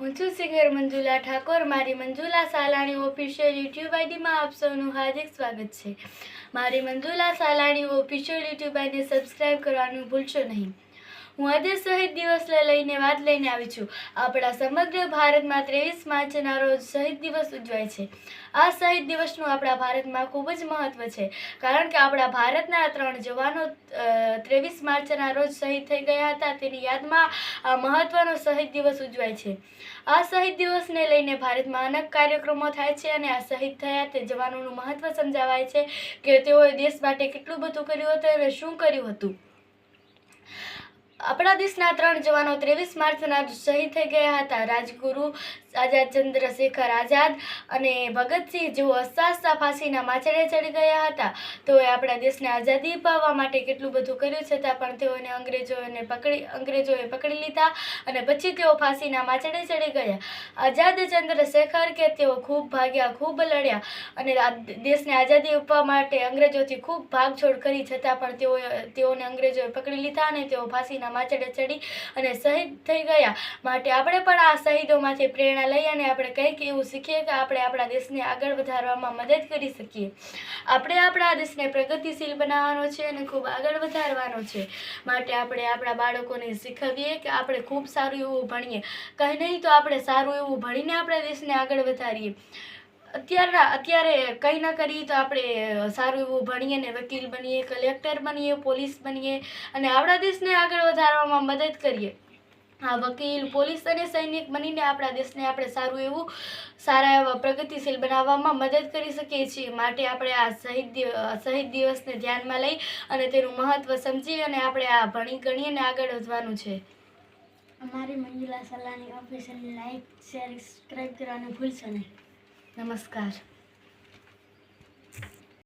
હું છું સિંગર મંજુલા ઠાકોર. મારી મંજુલા સાલાણી ઓફિશિયલ યુટ્યુબ આઈડીમાં આપ સૌનું હાર્દિક સ્વાગત છે. મારી Manjula Salani official YouTube ID subscribe કરવાનું ભૂલશો નહીં. હું આજે શહીદ દિવસ લઈને આવી છું. આપણા સમગ્ર ભારતમાં 23 માર્ચના રોજ શહીદ દિવસ ઉજવાય છે. આ શહીદ દિવસનું આપણા ભારતમાં ખૂબ જ મહત્વ છે, કારણ કે આપણા ભારતના 3 જવાનો 23 માર્ચના રોજ શહીદ થઈ ગયા હતા. તેની યાદમાં આ મહત્વનો શહીદ દિવસ ઉજવાય છે. આ શહીદ દિવસને લઈને ભારતમાં અનેક કાર્યક્રમો થાય છે અને આ શહીદ થયા તે જવાનોનું મહત્વ સમજાવાય છે કે તેઓએ દેશ માટે કેટલું બધું કર્યું હતું અને શું કર્યું હતું. આપણા દેશના 3 જવાનો 23 માર્ચના શહીદ થઈ ગયા હતા. રાજગુરુ આઝાદ ચંદ્રશેખર આઝાદ અને ભગતસિંહ જેઓ અસાસા ફાંસીના માચડે ચડી ગયા હતા. તેઓએ આપણા દેશને આઝાદી અપાવવા માટે કેટલું બધું કર્યું, છતાં પણ તેઓને અંગ્રેજોએ પકડી લીધા અને પછી તેઓ ફાંસીના માચડે ચડી ગયા. આઝાદ ચંદ્રશેખર કે તેઓ ખૂબ ભાગ્યા, ખૂબ લડ્યા અને દેશને આઝાદી અપાવવા માટે અંગ્રેજોથી ખૂબ ભાગછોડ કરી, છતાં પણ તેઓને અંગ્રેજોએ પકડી લીધા અને તેઓ ફાંસીના માચડે ચડી અને શહીદ થઈ ગયા. માટે આપણે પણ આ શહીદોમાંથી પ્રેરણા લઈ અને આપણે કંઈક એવું શીખીએ કે આપણે આપણા દેશને આગળ વધારવામાં મદદ કરી શકીએ. આપણે આપણા દેશને પ્રગતિશીલ બનાવવાનો છે અને ખૂબ આગળ વધારવાનો છે. માટે આપણે આપણા બાળકોને શીખવીએ કે આપણે ખૂબ સારું એવું ભણીએ. કંઈ નહીં તો આપણે સારું એવું ભણીને આપણા દેશને આગળ વધારીએ. અત્યારે કંઈ ન કરીએ તો આપણે સારું એવું ભણીએ ને વકીલ બનીએ, કલેક્ટર બનીએ, પોલીસ બનીએ અને આપણા દેશને આગળ વધારવામાં મદદ કરીએ. આ વકીલ, પોલીસ અને સૈનિક બનીને આપણા દેશને આપણે સારા એવા પ્રગતિશીલ બનાવવામાં મદદ કરી શકીએ છીએ. માટે આપણે આ શહીદ દિવસને ધ્યાનમાં લઈ અને તેનું મહત્વ સમજી અને આપણે આ ભણી ગણીને આગળ વધવાનું છે. અમારી Manjula Salani official like, share, subscribe કરવાનું ભૂલશો નહીં. નમસ્કાર.